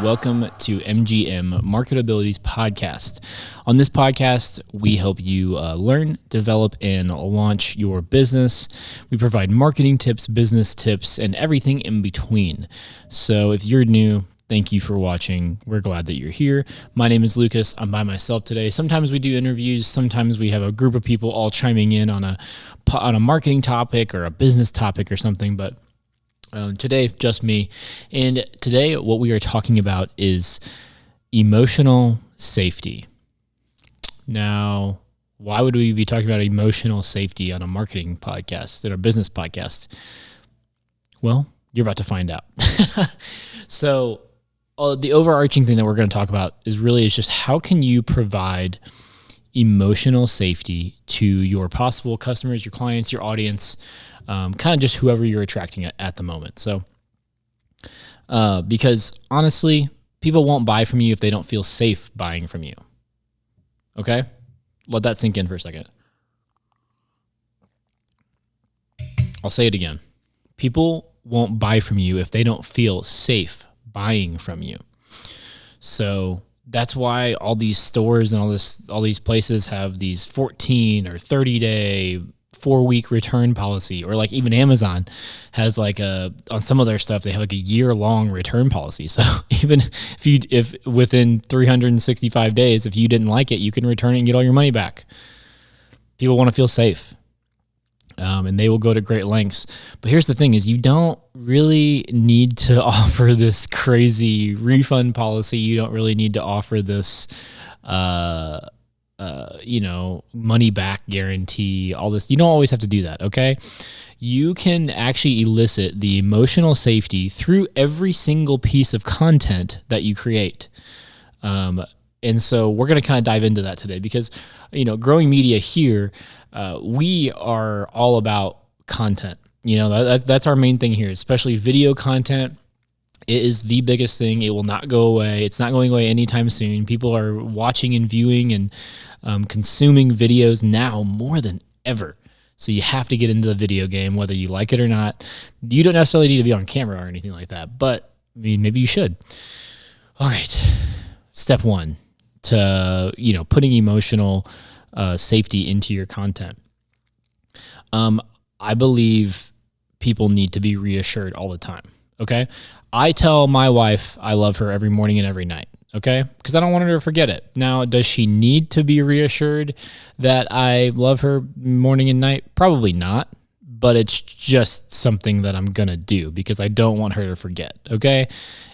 welcome to MGM MarketAbilities podcast. On this podcast, we help you learn, develop, and launch your business. We provide marketing tips, business tips, and everything in between. So if you're new, thank you for watching. We're glad that you're here. My name is Lucas. I'm by myself today. Sometimes we do interviews. Sometimes we have a group of people all chiming in on a marketing topic or a business topic or something, but today, just me. And today, what we are talking about is emotional safety. Now, why would we be talking about emotional safety on a marketing podcast, or a business podcast? Well, you're about to find out. So, the overarching thing that we're going to talk about is just how can you provide emotional safety to your possible customers, your clients, your audience, kind of just whoever you're attracting at the moment. So, because honestly, people won't buy from you if they don't feel safe buying from you. Okay? Let that sink in for a second. I'll say it again. People won't buy from you if they don't feel safe buying from you. So that's why all these stores and all these places have these 14 or 30-day 4-week return policy, or like even Amazon has on some of their stuff, they have like a year-long return policy. So even if within 365 days, if you didn't like it, you can return it and get all your money back. People want to feel safe. And they will go to great lengths. But here's the thing is you don't really need to offer this crazy refund policy. You don't really need to offer this, money back guarantee, all this. You don't always have to do that, okay? You can actually elicit the emotional safety through every single piece of content that you create. And so we're going to kind of dive into that today because, growing media here, we are all about content. That's our main thing here, especially video content. It is the biggest thing. It will not go away. It's not going away anytime soon. People are watching and viewing and consuming videos now more than ever. So you have to get into the video game, whether you like it or not. You don't necessarily need to be on camera or anything like that, but maybe you should. All right. Step one to, putting emotional safety into your content. I believe people need to be reassured all the time. Okay. I tell my wife I love her every morning and every night. Okay. Because I don't want her to forget it. Now, does she need to be reassured that I love her morning and night? Probably not, but it's just something that I'm going to do because I don't want her to forget. Okay.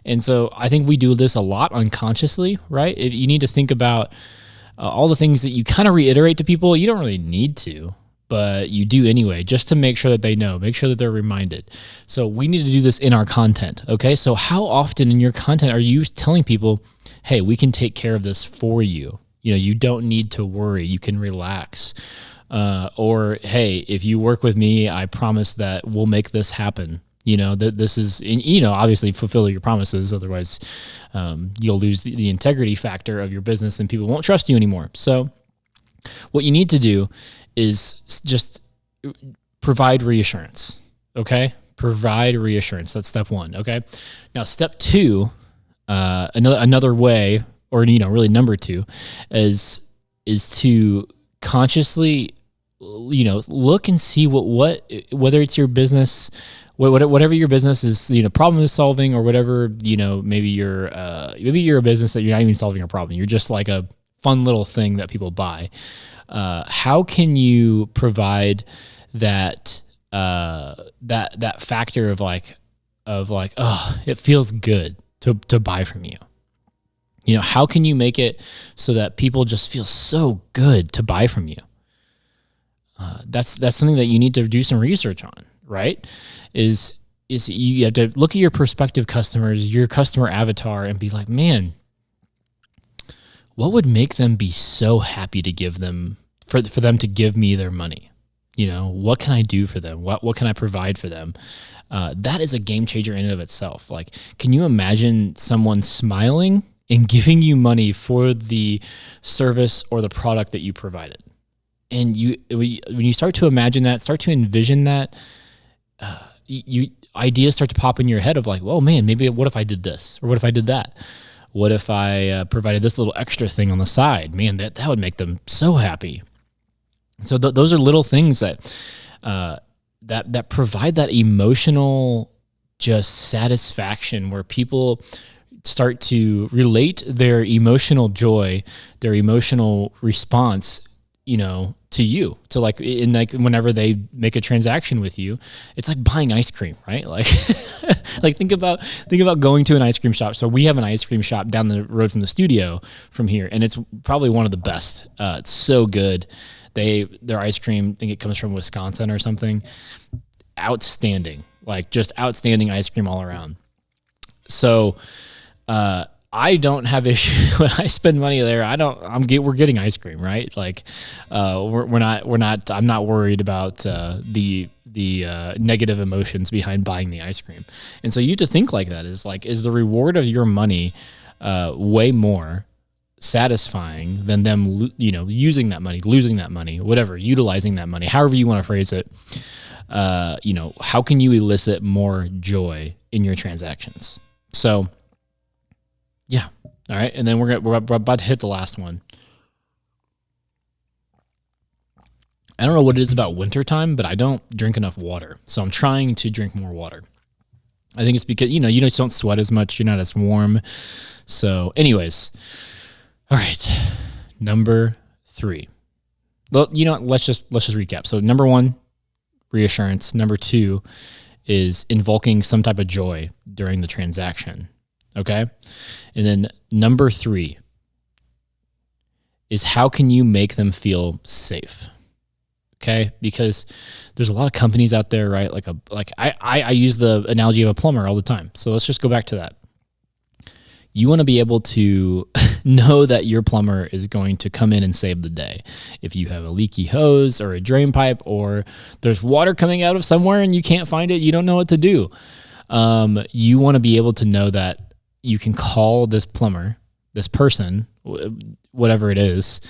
And so I think we do this a lot unconsciously, right? You need to think about all the things that you kind of reiterate to people. You don't really need to, but you do anyway, just to make sure that they know, make sure that they're reminded. So we need to do this in our content, okay? So how often in your content are you telling people, hey, we can take care of this for you? You don't need to worry. You can relax. Or, hey, if you work with me, I promise that we'll make this happen. That this is, obviously fulfill your promises. Otherwise, you'll lose the integrity factor of your business and people won't trust you anymore. So what you need to do is just provide reassurance, okay? Provide reassurance. That's step one, okay? Now, step two, another way, or, really number two, is to consciously, look and see whether it's your business, whatever your business is, problem is solving, or whatever, maybe you're a business that you're not even solving a problem. You're just like a fun little thing that people buy. How can you provide that factor of like, oh, it feels good to buy from you? How can you make it so that people just feel so good to buy from you? That's something that you need to do some research on, right? Is you have to look at your prospective customers, your customer avatar, and be like, man, what would make them be so happy to give them, for them to give me their money? What can I do for them? What can I provide for them? That is a game changer in and of itself. Like, can you imagine someone smiling and giving you money for the service or the product that you provided? And when you start to imagine that, start to envision that, ideas start to pop in your head of like, whoa, man, maybe what if I did this? Or what if I did that? What if I provided this little extra thing on the side? Man, that would make them so happy. So those are little things that provide that emotional just satisfaction where people start to relate their emotional joy, their emotional response, to you, to like whenever they make a transaction with you, it's like buying ice cream, right? Like, like think about going to an ice cream shop. So we have an ice cream shop down the road from the studio from here, and it's probably one of the best. It's so good. Their ice cream, I think it comes from Wisconsin or something. Outstanding, like just outstanding ice cream all around. So, I don't have issue when I spend money there. We're getting ice cream, right? Like, I'm not worried about the negative emotions behind buying the ice cream. And so you have to think like that is the reward of your money way more satisfying than them, using that money, losing that money, whatever, utilizing that money, however you want to phrase it. How can you elicit more joy in your transactions? So, yeah. All right. And then we're about to hit the last one. I don't know what it is about wintertime, but I don't drink enough water. So I'm trying to drink more water. I think it's because, you just don't sweat as much. You're not as warm. So anyways, all right. Number 3. Well, let's just recap. So number 1, reassurance. Number 2 is invoking some type of joy during the transaction. Okay. And then number 3 is how can you make them feel safe? Okay. Because there's a lot of companies out there, right? Like I use the analogy of a plumber all the time. So let's just go back to that. You want to be able to know that your plumber is going to come in and save the day. If you have a leaky hose or a drain pipe, or there's water coming out of somewhere and you can't find it, you don't know what to do. You want to be able to know that you can call this plumber, this person, whatever it is,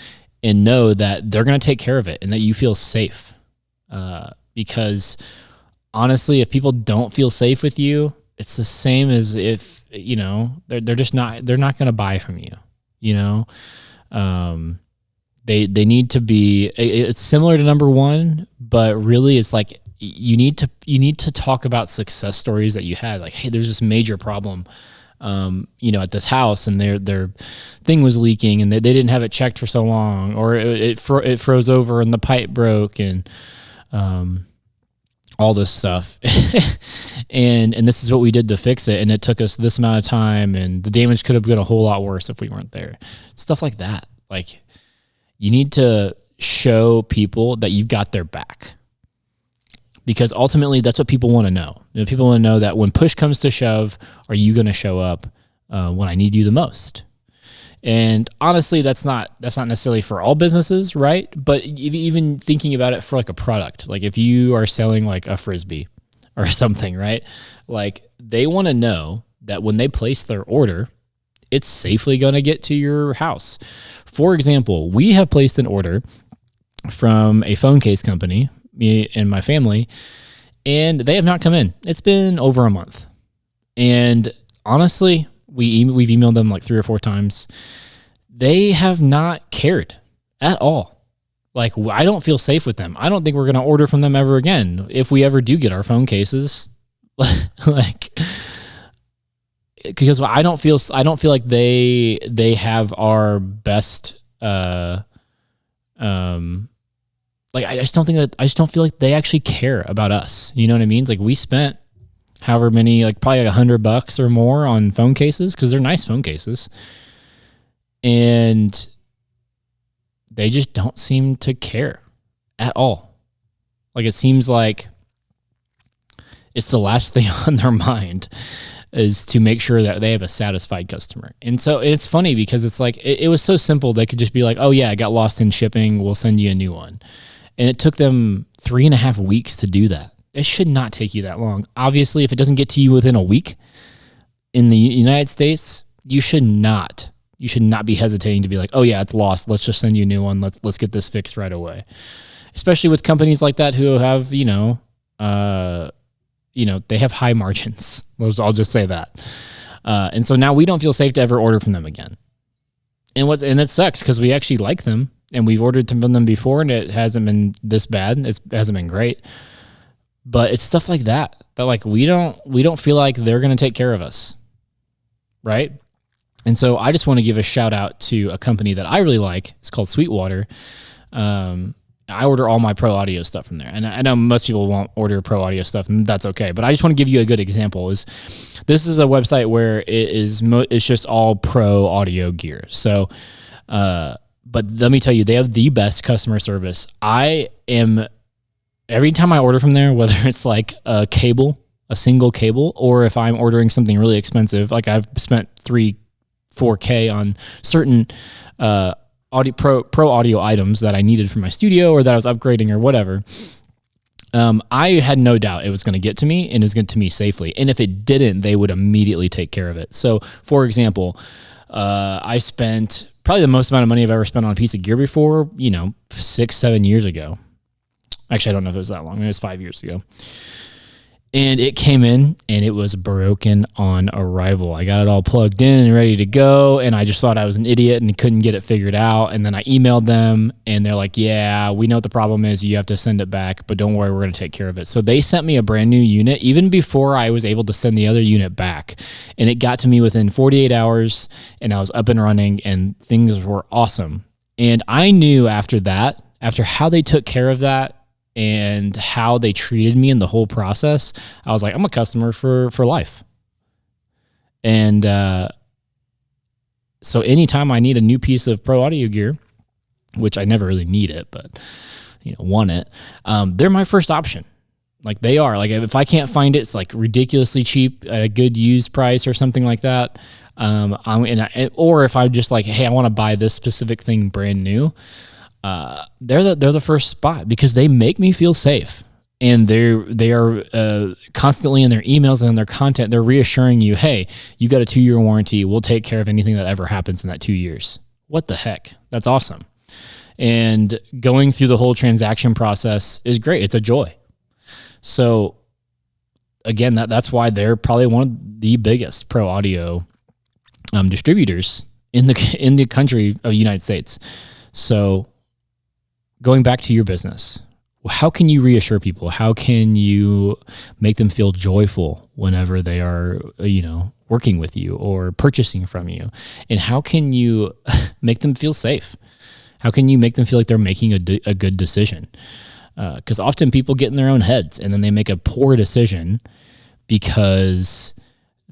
and know that they're going to take care of it and that you feel safe. Because honestly, if people don't feel safe with you, it's the same as if, they're not going to buy from you. They need to be, it's similar to number 1, but really it's like, you need to talk about success stories that you had. Like, hey, there's this major problem, at this house, and their thing was leaking, and they didn't have it checked for so long, or it froze over and the pipe broke, and all this stuff. and this is what we did to fix it, and it took us this amount of time, and the damage could have been a whole lot worse if we weren't there. Stuff like that. Like, you need to show people that you've got their back. Because ultimately, that's what people want to know. People want to know that when push comes to shove, are you going to show up when I need you the most? And honestly, that's not necessarily for all businesses, right? But even thinking about it for like a product, like if you are selling like a Frisbee or something, right? Like they want to know that when they place their order, it's safely going to get to your house. For example, we have placed an order from a phone case company, me and my family, and they have not come in. It's been over a month. And honestly, we've emailed them like 3 or 4 times. They have not cared at all. Like, I don't feel safe with them. I don't think we're going to order from them ever again if we ever do get our phone cases. Like, because I don't feel like they have our best like I just don't feel like they actually care about us. You know what I mean? It's like we spent however many, like probably like $100 or more on phone cases, because they're nice phone cases, and they just don't seem to care at all. Like it seems like it's the last thing on their mind is to make sure that they have a satisfied customer. And so it's funny because it's like it was so simple. They could just be like, oh yeah, I got lost in shipping, we'll send you a new one. And it took them 3.5 weeks to do that. It should not take you that long. Obviously, if it doesn't get to you within a week in the United States, you should not be hesitating to be like, oh yeah, it's lost, let's just send you a new one. Let's get this fixed right away. Especially with companies like that who have, they have high margins. I'll just say that. And so now we don't feel safe to ever order from them again. And that sucks because we actually like them and we've ordered from them before and it hasn't been this bad. It hasn't been great, but it's stuff like that like we don't feel like they're going to take care of us. Right. And so I just want to give a shout out to a company that I really like. It's called Sweetwater. I order all my pro audio stuff from there. And I know most people won't order pro audio stuff, and that's okay. But I just want to give you a good example. This is a website where it's just all pro audio gear. So, but let me tell you, they have the best customer service. Every time I order from there, whether it's like a single cable, or if I'm ordering something really expensive, like I've spent $4K on certain pro audio items that I needed for my studio or that I was upgrading or whatever. I had no doubt it was going to get to me and it was going to me safely. And if it didn't, they would immediately take care of it. So for example, I spent probably the most amount of money I've ever spent on a piece of gear before, 6-7 years ago. Actually, I don't know if it was that long. Maybe it was 5 years ago. And it came in and it was broken on arrival. I got it all plugged in and ready to go. And I just thought I was an idiot and couldn't get it figured out. And then I emailed them and they're like, yeah, we know what the problem is. You have to send it back, but don't worry, we're going to take care of it. So they sent me a brand new unit even before I was able to send the other unit back. And it got to me within 48 hours and I was up and running and things were awesome. And I knew after how they took care of that, and how they treated me in the whole process, I was like, I'm a customer for life. And so anytime I need a new piece of pro audio gear, which I never really need it, but want it, they're my first option. Like they are. Like if I can't find it, it's like ridiculously cheap at a good used price or something like that. Or if I'm just like, hey, I want to buy this specific thing brand new. They're the first spot because they make me feel safe, and they are constantly in their emails and in their content. They're reassuring you, hey, you got a 2-year warranty. We'll take care of anything that ever happens in that 2 years. What the heck? That's awesome. And going through the whole transaction process is great. It's a joy. So again, that's why they're probably one of the biggest pro audio distributors in the country of the United States. So going back to your business, how can you reassure people? How can you make them feel joyful whenever they are, working with you or purchasing from you? And how can you make them feel safe? How can you make them feel like they're making a good decision? Because often people get in their own heads and then they make a poor decision because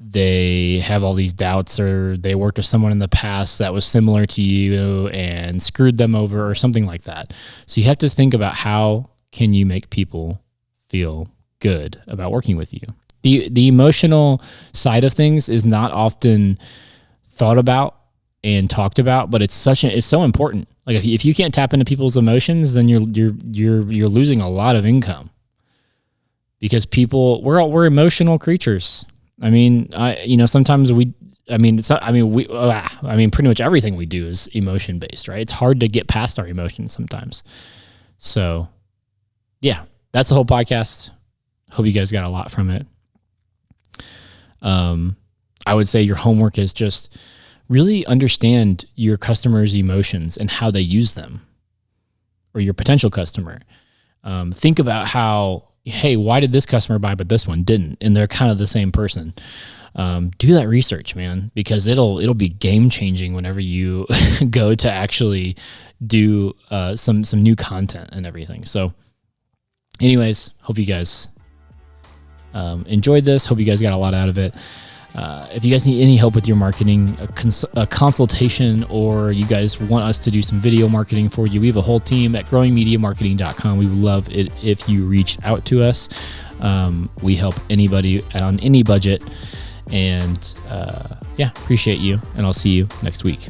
they have all these doubts, or they worked with someone in the past that was similar to you and screwed them over or something like that. So you have to think about how can you make people feel good about working with you. The emotional side of things is not often thought about and talked about, but it's so important. Like if you can't tap into people's emotions, then you're losing a lot of income, because we're emotional creatures. I mean, sometimes pretty much everything we do is emotion based, right? It's hard to get past our emotions sometimes. So yeah, that's the whole podcast. Hope you guys got a lot from it. I would say your homework is just really understand your customer's emotions and how they use them, or your potential customer. Think about how, hey, why did this customer buy but this one didn't? And they're kind of the same person. Do that research, man, because it'll be game changing whenever you go to actually do some new content and everything. So anyways, hope you guys enjoyed this. Hope you guys got a lot out of it. If you guys need any help with your marketing, a consultation, or you guys want us to do some video marketing for you, we have a whole team at growingmediamarketing.com. We would love it if you reached out to us. We help anybody on any budget, and appreciate you, and I'll see you next week.